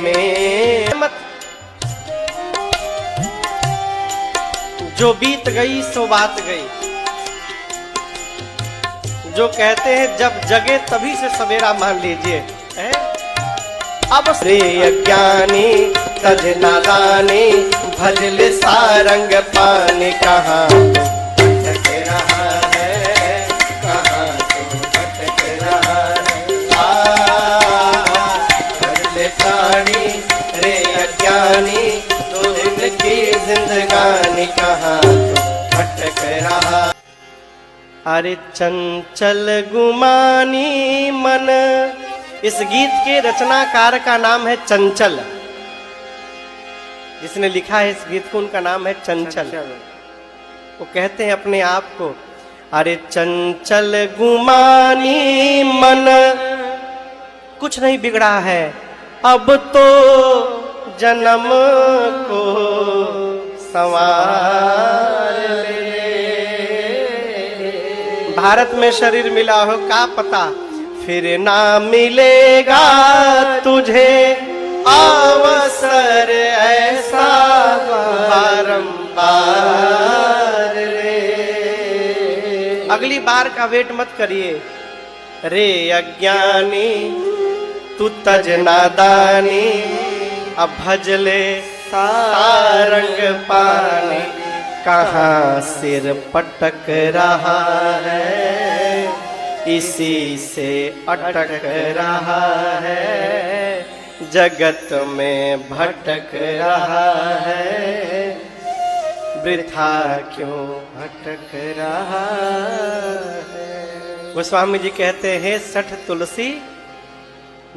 में मत, जो बीत गई सो बात गई। जो कहते हैं जब जगे तभी से सवेरा मान लीजिए। अब रे अज्ञानी तज नादानी भजल सारंग पानी कहाँ भटक रहा है, कहाँ तू भटक रहा है। भजल प्राणी रे अज्ञानी तो इनकी जिंदगानी कहाँ तू भटक रहा। अरे चंचल गुमानी मन, इस गीत के रचनाकार का नाम है चंचल। जिसने लिखा है इस गीत को उनका नाम है चंचल। वो कहते हैं अपने आप को, अरे चंचल गुमानी मन, कुछ नहीं बिगड़ा है अब तो जन्म को संवार ले। भारत में शरीर मिला हो का पता, फिर ना मिलेगा तुझे अवसर ऐसा बारंबार रे। अगली बार का वेट मत करिए। रे अज्ञानी तू तज नादानी, अब भजले सारंग पानी कहाँ सिर पटक रहा है, इसी से अटक रहा है। जगत में भटक रहा है, वृथा क्यों भटक रहा है। गोस्वामी जी कहते हैं, सठ तुलसी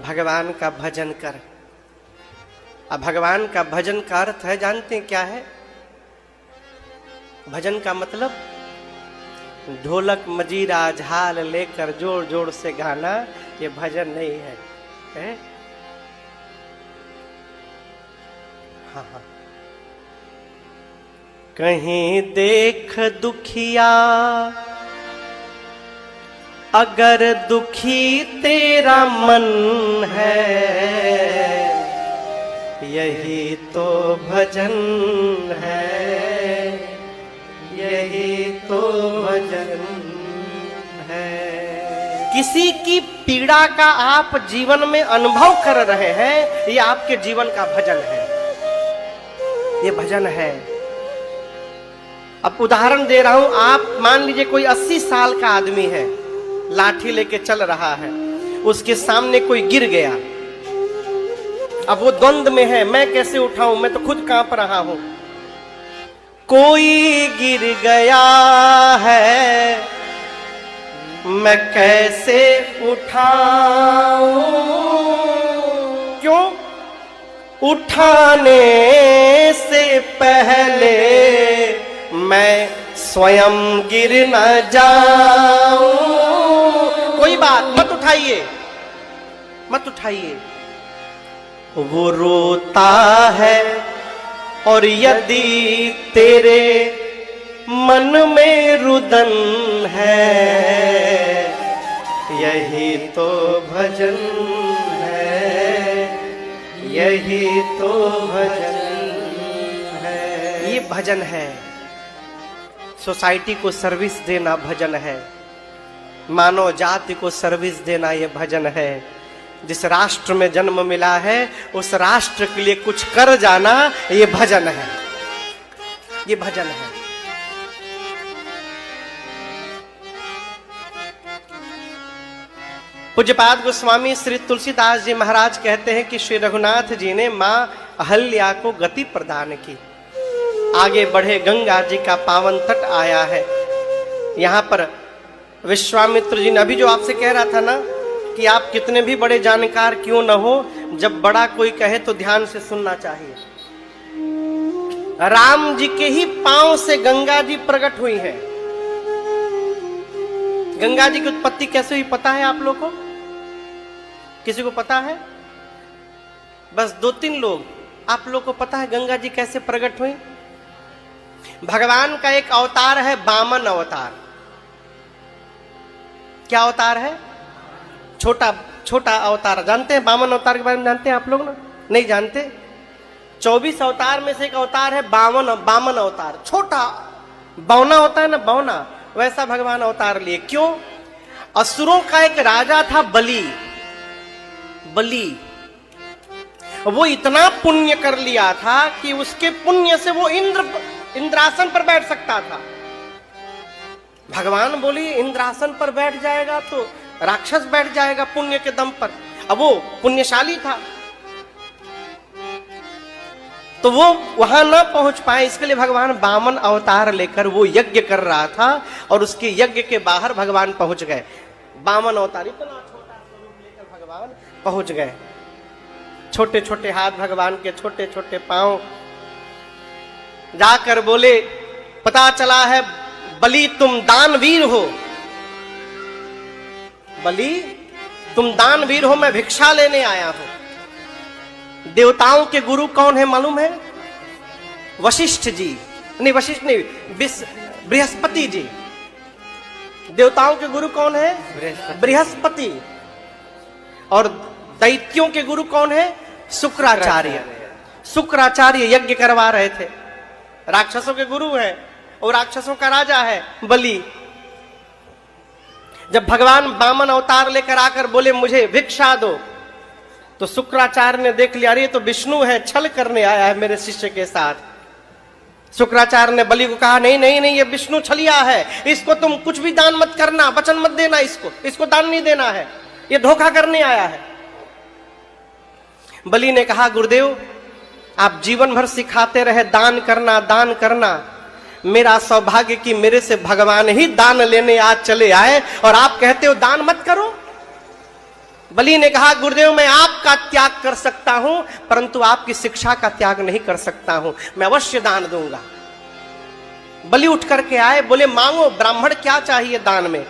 भगवान का भजन कर। अब भगवान का भजन का अर्थ है, जानते हैं क्या है? भजन का मतलब ढोलक मजीरा झाल लेकर जोर जोर से गाना, ये भजन नहीं है, हाँ हाँ। कहीं देख दुखिया अगर दुखी तेरा मन है, यही तो भजन है, यही तो भजन है। किसी की पीड़ा का आप जीवन में अनुभव कर रहे हैं, ये आपके जीवन का भजन है, ये भजन है। अब उदाहरण दे रहा हूं, आप मान लीजिए कोई 80 साल का आदमी है, लाठी लेके चल रहा है, उसके सामने कोई गिर गया। अब वो द्वंद में है, मैं कैसे उठाऊं, मैं तो खुद कांप रहा हूं। कोई गिर गया है, मैं कैसे उठाऊं, क्यों? उठाने से पहले मैं स्वयं गिर न जाऊं। कोई बात मत उठाइए, मत उठाइए। वो रोता है और यदि तेरे मन में रुदन है, यही तो भजन है, यही तो भजन है। ये भजन है। सोसाइटी को सर्विस देना भजन है, मानव जाति को सर्विस देना ये भजन है। जिस राष्ट्र में जन्म मिला है उस राष्ट्र के लिए कुछ कर जाना ये भजन है, ये भजन है। पूज्यपाद गोस्वामी श्री तुलसीदास जी महाराज कहते हैं कि श्री रघुनाथ जी ने मां अहल्या को गति प्रदान की। आगे बढ़े, गंगा जी का पावन तट आया है। यहां पर विश्वामित्र जी ने, अभी जो आपसे कह रहा था ना कि आप कितने भी बड़े जानकार क्यों न हो, जब बड़ा कोई कहे तो ध्यान से सुनना चाहिए। राम जी के ही पांव से गंगा जी प्रकट हुई हैं। गंगा जी की उत्पत्ति कैसे हुई पता है आप लोगों को? किसी को पता है? बस 2-3 लोग। आप लोगों को पता है गंगा जी कैसे प्रकट हुई? भगवान का एक अवतार है वामन अवतार। क्या अवतार है? छोटा छोटा अवतार। जानते हैं वामन अवतार के बारे में? जानते हैं आप लोग ना? नहीं जानते? 24 अवतार में से एक अवतार है बामन अवतार। छोटा बौना होता है ना, बौना, वैसा भगवान अवतार लिए। क्यों? असुरों का एक राजा था बलि। वो इतना पुण्य कर लिया था कि उसके पुण्य से वो इंद्रासन पर बैठ सकता था। भगवान बोली इंद्रासन पर बैठ जाएगा तो राक्षस बैठ जाएगा पुण्य के दम पर। अब वो पुण्यशाली था तो वो वहां ना पहुंच पाए, इसके लिए भगवान बामन अवतार लेकर वो यज्ञ कर रहा था और उसके यज्ञ के बाहर भगवान पहुंच गए। बामन अवतार इतना छोटा स्वरूप लेकर भगवान पहुंच गए। छोटे छोटे हाथ भगवान के, छोटे छोटे पांव। जाकर बोले, पता चला है बलि तुम दानवीर हो, बलि तुम दानवीर हो, मैं भिक्षा लेने आया हूं। देवताओं के गुरु कौन है मालूम है? वशिष्ठ जी, नहीं वशिष्ठ नहीं, बृहस्पति जी। देवताओं के गुरु कौन है? बृहस्पति। और दैत्यों के गुरु कौन है? शुक्राचार्य। शुक्राचार्य यज्ञ करवा रहे थे। राक्षसों के गुरु हैं और राक्षसों का राजा है बलि। जब भगवान बामन अवतार लेकर आकर बोले मुझे भिक्षा दो, तो शुक्राचार्य ने देख लिया, अरे तो विष्णु है, छल करने आया है मेरे शिष्य के साथ। शुक्राचार्य ने बलि को कहा, नहीं नहीं नहीं, ये विष्णु छलिया है, इसको तुम कुछ भी दान मत करना, वचन मत देना, इसको दान नहीं देना है, ये धोखा करने आया है। बलि ने कहा, गुरुदेव आप जीवन भर सिखाते रहे दान करना दान करना, मेरा सौभाग्य कि मेरे से भगवान ही दान लेने आज चले आए और आप कहते हो दान मत करो। बलि ने कहा, गुरुदेव मैं आपका त्याग कर सकता हूं परंतु आपकी शिक्षा का त्याग नहीं कर सकता हूं, मैं अवश्य दान दूंगा। बलि उठ करके आए, बोले मांगो, ब्राह्मण क्या चाहिए दान में?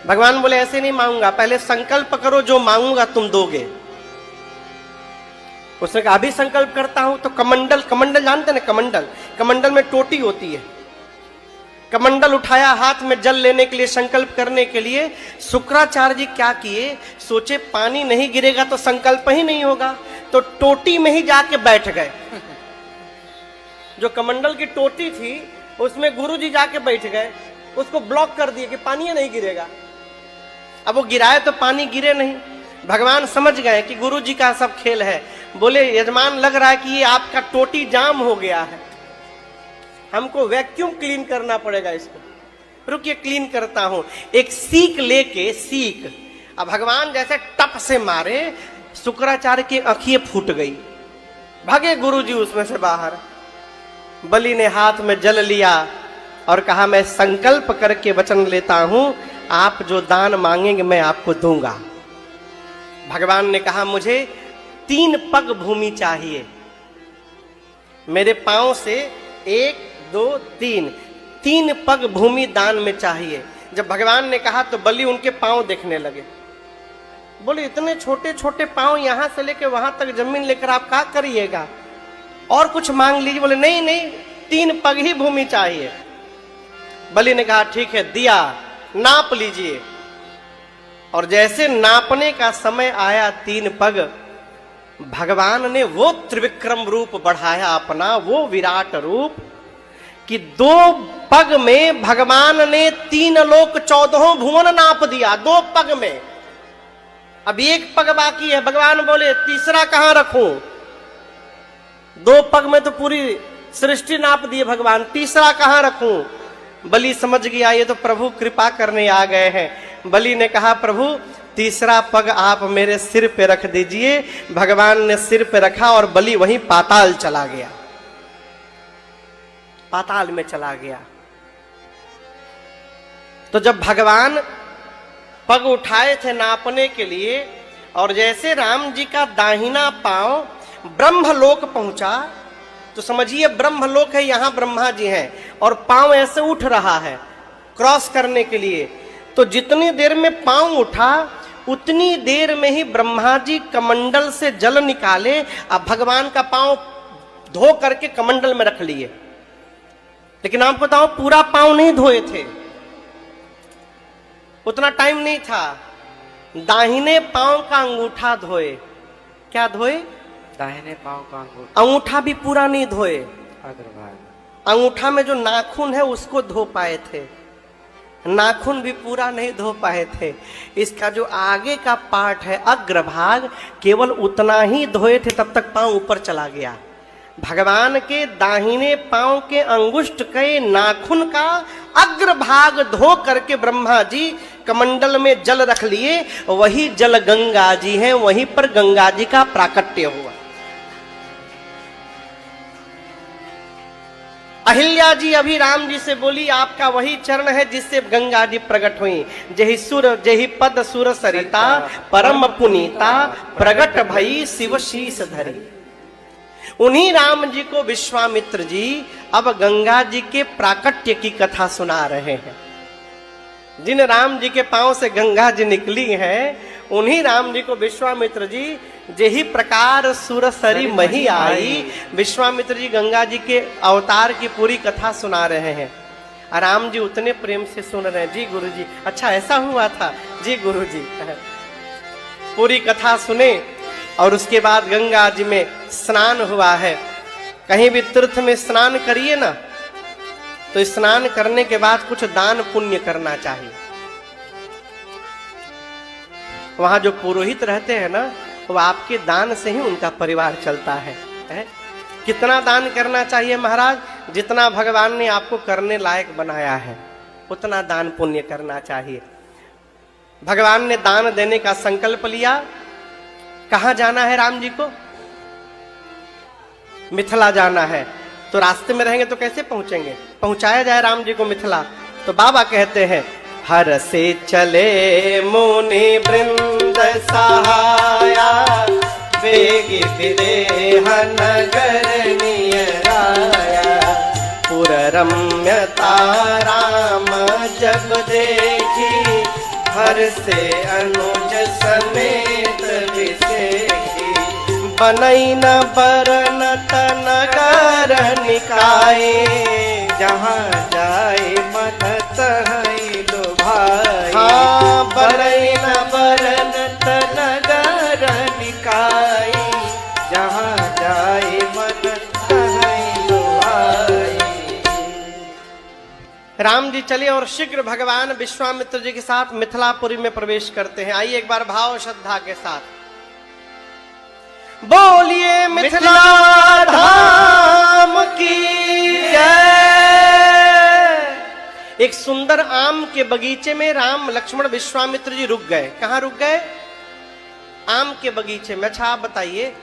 भगवान बोले ऐसे नहीं मांगूंगा, पहले संकल्प करो, जो मांगूंगा तुम दोगे। उसने कहा अभी संकल्प करता हूं। तो कमंडल, कमंडल जानते ना, कमंडल, कमंडल में टोटी होती है। कमंडल उठाया हाथ में जल लेने के लिए, संकल्प करने के लिए। शुक्राचार्य जी क्या किए, सोचे पानी नहीं गिरेगा तो संकल्प ही नहीं होगा, तो टोटी में ही जाके बैठ गए। जो कमंडल की टोटी थी उसमें गुरु जी जाके बैठ गए, उसको ब्लॉक कर दिए कि पानी नहीं गिरेगा। अब वो गिराए तो पानी गिरे नहीं। भगवान समझ गए कि गुरु जी का सब खेल है। बोले यजमान लग रहा है कि ये आपका टोटी जाम हो गया है, हमको वैक्यूम क्लीन करना पड़ेगा इसको, रुकिए क्लीन करता हूं। एक सीक लेके, सीक, अब भगवान जैसे टप से मारे, शुक्राचार्य की आंखें फूट गई, भागे गुरुजी उसमें से बाहर। बलि ने हाथ में जल लिया और कहा मैं संकल्प करके वचन लेता हूं, आप जो दान मांगेंगे मैं आपको दूंगा। भगवान ने कहा मुझे 3 पग भूमि चाहिए, मेरे पांव से 1 2 3 पग भूमि दान में चाहिए। जब भगवान ने कहा तो बलि उनके पांव देखने लगे। बोले इतने छोटे छोटे पांव, यहां से लेकर वहां तक जमीन लेकर आप क्या करिएगा, और कुछ मांग लीजिए। बोले नहीं नहीं, 3 पग ही भूमि चाहिए। बलि ने कहा ठीक है, दिया, नाप लीजिए। और जैसे नापने का समय आया 3 पग, भगवान ने वो त्रिविक्रम रूप बढ़ाया अपना, वो विराट रूप, कि 2 पग में भगवान ने 3 लोक 14 भुवन नाप दिया, 2 पग में। अब 1 पग बाकी है। भगवान बोले तीसरा कहां रखूं? 2 पग में तो पूरी सृष्टि नाप दिए भगवान, तीसरा कहां रखूं? बलि समझ गया ये तो प्रभु कृपा करने आ गए हैं। बलि ने कहा प्रभु तीसरा पग आप मेरे सिर पे रख दीजिए। भगवान ने सिर पे रखा और बलि वहीं पाताल चला गया, पाताल में चला गया। तो जब भगवान पग उठाए थे नापने के लिए, और जैसे राम जी का दाहिना पांव ब्रह्मलोक पहुंचा, तो समझिए ब्रह्मलोक है, यहां ब्रह्मा जी हैं, और पांव ऐसे उठ रहा है क्रॉस करने के लिए। तो जितनी देर में पांव उठा उतनी देर में ही ब्रह्मा जी कमंडल से जल निकाले, अब भगवान का पांव धो करके कमंडल में रख लिए। लेकिन आपको बताओ पूरा पांव नहीं धोए थे, उतना टाइम नहीं था। दाहिने पांव का अंगूठा धोए। क्या धोए? दाहिने पांव का अंगूठा। अंगूठा भी पूरा नहीं धोए, अग्रभाग। अंगूठा में जो नाखून है उसको धो पाए थे, नाखून भी पूरा नहीं धो पाए थे। इसका जो आगे का पार्ट है अग्रभाग, केवल उतना ही धोए थे, तब तक पांव ऊपर चला गया। भगवान के दाहिने पांव के अंगुष्ठ के नाखून का अग्रभाग धो करके ब्रह्मा जी कमंडल में जल रख लिए, वही जल गंगा जी हैं, वहीं पर गंगा जी का प्राकट्य हुआ। अहिल्या जी अभी राम जी से बोली, आपका वही चरण है जिससे गंगा जी प्रकट हुई। जेहि पद सुर सरिता परम पुनीता प्रकट भई शिव शीस धरी। उन्हीं राम जी को विश्वामित्र जी अब गंगा जी के प्राकट्य की कथा सुना रहे हैं। जिन राम जी के पांव से गंगा जी निकली हैं, उन्हीं राम जी को विश्वामित्र जी जेहि प्रकार सुरसरी मही आई, विश्वामित्र जी गंगा जी के अवतार की पूरी कथा सुना रहे हैं। राम जी उतने प्रेम से सुन रहे हैं। जी गुरु जी, अच्छा ऐसा हुआ था? जी गुरु जी। पूरी कथा सुने और उसके बाद गंगा जी में स्नान हुआ है। कहीं भी तीर्थ में स्नान करिए ना, तो स्नान करने के बाद कुछ दान पुण्य करना चाहिए। वहां जो पुरोहित रहते हैं ना, वो आपके दान से ही उनका परिवार चलता है। कितना दान करना चाहिए महाराज? जितना भगवान ने आपको करने लायक बनाया है उतना दान पुण्य करना चाहिए। भगवान ने दान देने का संकल्प लिया। कहां जाना है राम जी को? मिथिला जाना है। तो रास्ते में रहेंगे तो कैसे पहुंचेंगे? पहुंचाया जाए राम जी को मिथिला। तो बाबा कहते हैं, हर से चले मुनि वृंद सहाया, वेगी विदेह नगर नियराया। पुर रम्यता राम जब देखी, हर से अनुज समेत विसेखी। बनई न बरनत नगर निकाये, जहाँ जाए मन तहीं लुभाए। हाँ, बनई न बरनत नगर निकाये, जहाँ जाए मन तहीं लुभाए। राम जी चले और शीघ्र भगवान विश्वामित्र जी के साथ मिथिलापुरी में प्रवेश करते हैं। आइए एक बार भाव श्रद्धा के साथ बोलिए मिथिला धाम की जय। एक सुंदर आम के बगीचे में राम लक्ष्मण विश्वामित्र जी रुक गए। कहां रुक गए? आम के बगीचे में। अच्छा आप बताइए,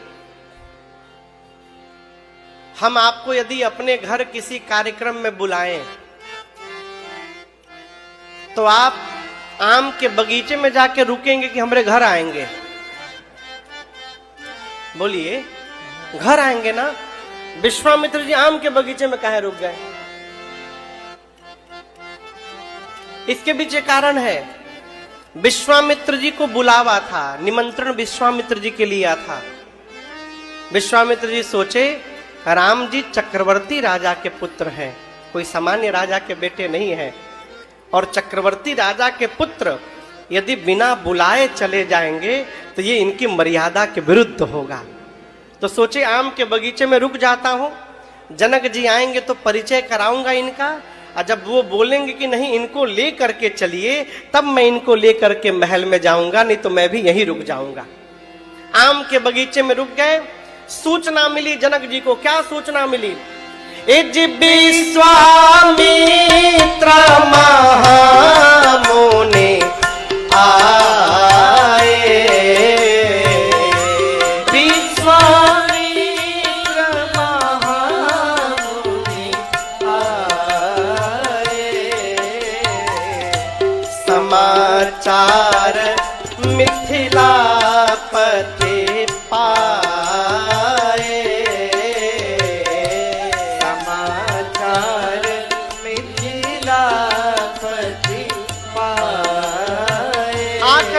हम आपको यदि अपने घर किसी कार्यक्रम में बुलाएं तो आप आम के बगीचे में जाके रुकेंगे कि हमारे घर आएंगे? बोलिए, घर आएंगे ना। विश्वामित्र जी आम के बगीचे में काहे रुक गए? इसके पीछे कारण है। विश्वामित्र जी को बुलावा था, निमंत्रण विश्वामित्र जी के लिया था। विश्वामित्र जी सोचे, राम जी चक्रवर्ती राजा के पुत्र हैं, कोई सामान्य राजा के बेटे नहीं हैं। और चक्रवर्ती राजा के पुत्र यदि बिना बुलाए चले जाएंगे तो ये इनकी मर्यादा के विरुद्ध होगा। तो सोचे आम के बगीचे में रुक जाता हूं, जनक जी आएंगे तो परिचय कराऊंगा इनका, और जब वो बोलेंगे कि नहीं इनको ले करके चलिए, तब मैं इनको ले करके महल में जाऊंगा, नहीं तो मैं भी यहीं रुक जाऊंगा। आम के बगीचे में रुक गए। सूचना मिली जनक जी को। क्या सूचना मिली? इज विश्वामित्र महामुनि आए, विश्वामित्र महामुनि आए। समाचार मिथिलापति पाए, समाचार मिथिलापति पाए। आज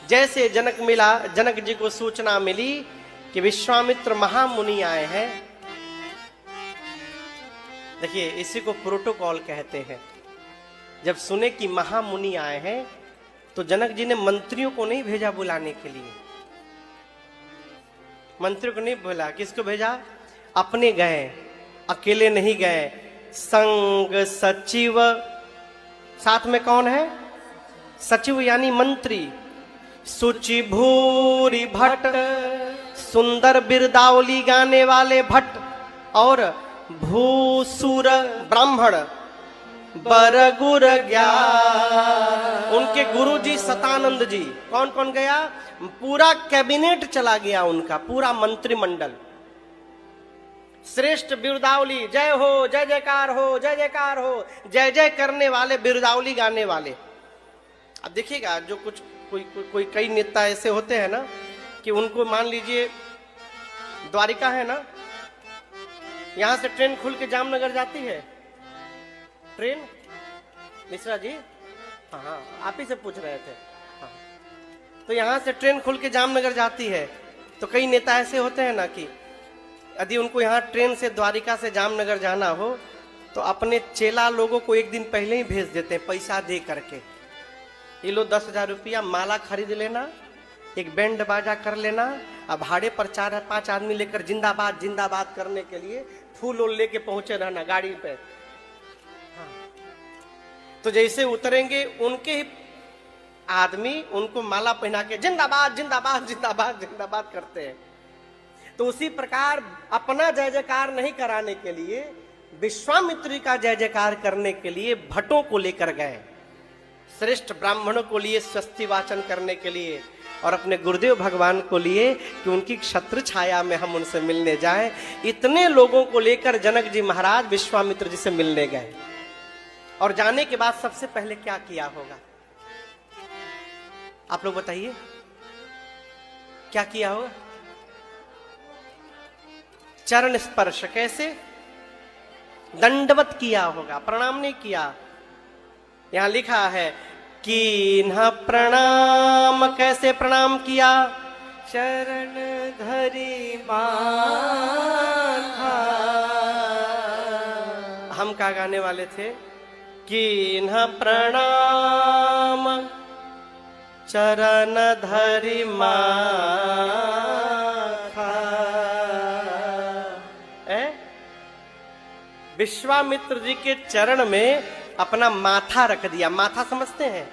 जैसे जनक जी को सूचना मिली कि विश्वामित्र महामुनि आए हैं। देखिए, इसी को प्रोटोकॉल कहते हैं। जब सुने कि महामुनि आए हैं तो जनक जी ने मंत्रियों को नहीं भेजा बुलाने के लिए, मंत्रियों को नहीं बोला, किसको भेजा? अपने गए, अकेले नहीं गए, संग सचिव, साथ में कौन है? सचिव यानी मंत्री, सुचि भूरि भट्ट, सुंदर बिरदावली गाने वाले भट्ट, और भूसुर ब्राह्मण, बरगुर ज्ञान, उनके गुरुजी सतानंद जी। कौन कौन गया? पूरा कैबिनेट चला गया उनका, पूरा मंत्रिमंडल। श्रेष्ठ बिरदावली, जय हो, जय जयकार हो, जय जयकार हो, जय जय करने वाले, बिरदावली गाने वाले। अब देखिएगा, जो कुछ कोई कई नेता ऐसे होते हैं ना कि उनको, मान लीजिए द्वारिका है ना, यहां से ट्रेन खुल के जामनगर जाती है ट्रेन, मिश्रा जी, हाँ आप ही से पूछ रहे थे, हाँ। तो यहां से ट्रेन खुल के जामनगर जाती है, तो कई नेता ऐसे होते हैं ना कि यदि उनको यहाँ ट्रेन से द्वारिका से जामनगर जाना हो तो अपने चेला लोगों को एक दिन पहले ही भेज देते हैं पैसा दे करके, ये लो 10,000 रुपया, माला खरीद लेना, एक बैंड बाजा कर लेना, अब भाड़े पर 4-5 आदमी लेकर जिंदाबाद जिंदाबाद करने के लिए फूल और लेके पहुंचे रहना गाड़ी पे। हाँ। तो जैसे उतरेंगे उनके ही आदमी उनको माला पहना के जिंदाबाद जिंदाबाद जिंदाबाद जिंदाबाद करते हैं। तो उसी प्रकार अपना जय जयकार नहीं कराने के लिए, विश्वामित्री का जय जयकार करने के लिए भट्टों को लेकर गए, श्रेष्ठ ब्राह्मणों को लिए स्वस्ति वाचन करने के लिए, और अपने गुरुदेव भगवान को लिए कि उनकी छत्र छाया में हम उनसे मिलने जाएं। इतने लोगों को लेकर जनक जी महाराज विश्वामित्र जी से मिलने गए। और जाने के बाद सबसे पहले क्या किया होगा, आप लोग बताइए, क्या किया होगा? चरण स्पर्श, कैसे? दंडवत किया होगा, प्रणाम नहीं किया। यहां लिखा है कीन्ह प्रणाम, कैसे प्रणाम किया? चरण धरि माथा। हम क्या गाने वाले थे? कीन्ह प्रणाम चरण धरि माथा। विश्वामित्र जी के चरण में अपना माथा रख दिया। माथा समझते हैं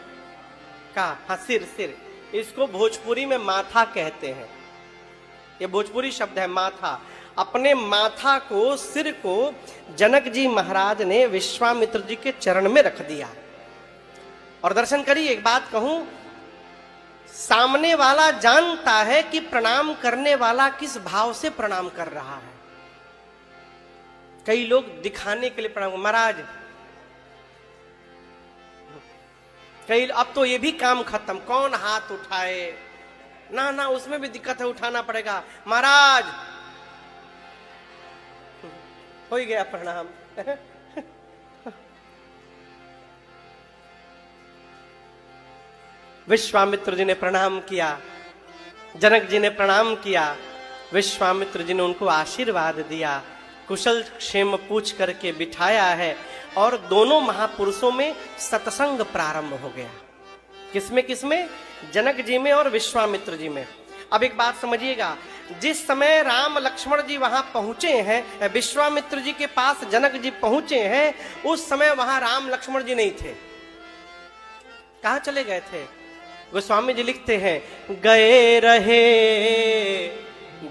का? हाँ, सिर। इसको भोजपुरी में माथा कहते हैं, ये भोजपुरी शब्द है माथा। अपने माथा को, सिर को जनक जी महाराज ने विश्वामित्र जी के चरण में रख दिया। और दर्शन करिए, एक बात कहूं, सामने वाला जानता है कि प्रणाम करने वाला किस भाव से प्रणाम कर रहा है। कई लोग दिखाने के लिए प्रणाम, महाराज, कई, अब तो ये भी काम खत्म, कौन हाथ उठाए, ना उसमें भी दिक्कत है, उठाना पड़ेगा। महाराज, हो ही गया प्रणाम। विश्वामित्र जी ने प्रणाम किया, जनक जी ने प्रणाम किया, विश्वामित्र जी ने उनको आशीर्वाद दिया, कुशल क्षेम पूछ करके बिठाया है, और दोनों महापुरुषों में सत्संग प्रारंभ हो गया। किसमें? जनक जी में और विश्वामित्र जी में। अब एक बात समझिएगा, जिस समय राम लक्ष्मण जी वहां पहुंचे हैं, विश्वामित्र जी के पास जनक जी पहुंचे हैं, उस समय वहां राम लक्ष्मण जी नहीं थे। कहां चले गए थे? गोस्वामी जी लिखते हैं, गए रहे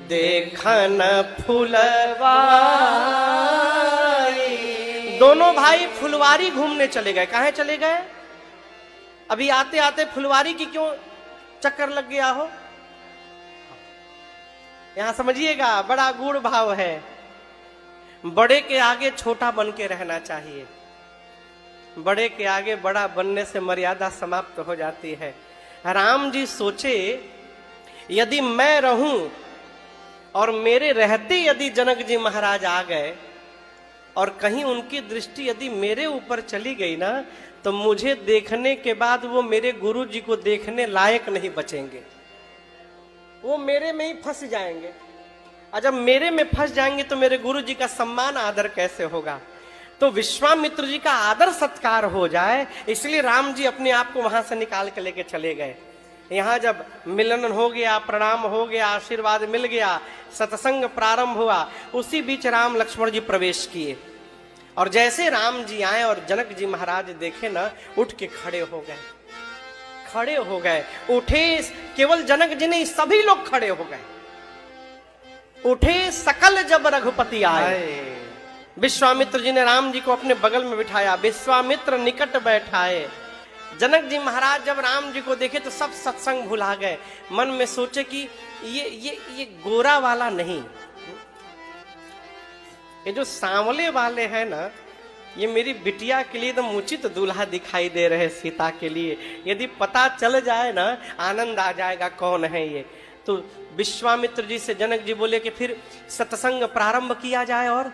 देखन फुलवारी। दोनों भाई फुलवारी घूमने चले गए। कहां चले गए? अभी आते आते फुलवारी की क्यों चक्कर लग गया हो? यहां समझिएगा, बड़ा गूढ़ भाव है। बड़े के आगे छोटा बन के रहना चाहिए, बड़े के आगे बड़ा बनने से मर्यादा समाप्त हो जाती है। राम जी सोचे, यदि मैं रहूं और मेरे रहते यदि जनक जी महाराज आ गए और कहीं उनकी दृष्टि यदि मेरे ऊपर चली गई ना, तो मुझे देखने के बाद वो मेरे गुरु जी को देखने लायक नहीं बचेंगे, वो मेरे में ही फंस जाएंगे। और जब मेरे में फंस जाएंगे तो मेरे गुरु जी का सम्मान आदर कैसे होगा। तो विश्वामित्र जी का आदर सत्कार हो जाए, इसलिए राम जी अपने आप को वहां से निकाल के लेके चले गए। यहां जब मिलन हो गया, प्रणाम हो गया, आशीर्वाद मिल गया, सत्संग प्रारंभ हुआ, उसी बीच राम लक्ष्मण जी प्रवेश किए। और जैसे राम जी आए और जनक जी महाराज देखे ना, उठ के खड़े हो गए, खड़े हो गए। उठे केवल जनक जी नहीं, सभी लोग खड़े हो गए। उठे सकल जब रघुपति आए। विश्वामित्र जी ने राम जी को अपने बगल में बिठाया, विश्वामित्र निकट बैठाए। जनक जी महाराज जब राम जी को देखे तो सब सत्संग भुला गए, मन में सोचे कि ये गोरा वाला नहीं, ये जो सांवले वाले हैं ना, ये मेरी बिटिया के लिए एकदम उचित दूल्हा दिखाई दे रहे, सीता के लिए। यदि पता चल जाए ना, आनंद आ जाएगा कौन है ये। तो विश्वामित्र जी से जनक जी बोले कि फिर सत्संग प्रारंभ किया जाए और